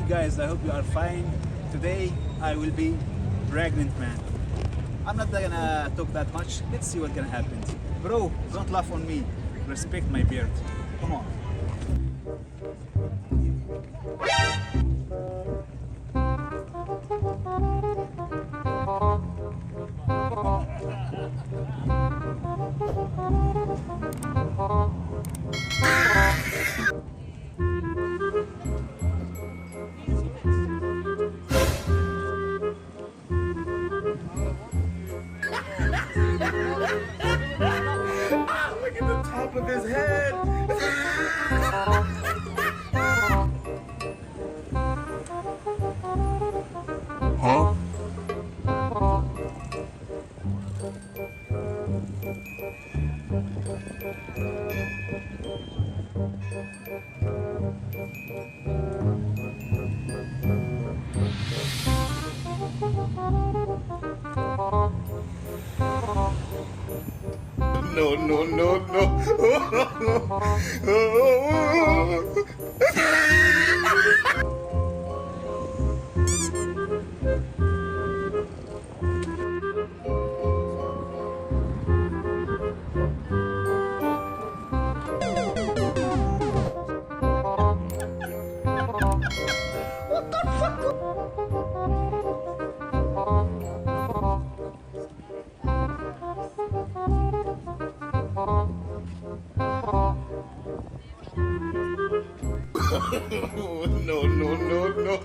guys? I hope you are fine. Today I will be pregnant man. I'm not gonna talk that much. Let's see what's gonna happen. Bro, don't laugh on me. Respect my beard. Come on. Look at the top of his head. Huh? No, no, no, no. No, no, no, no.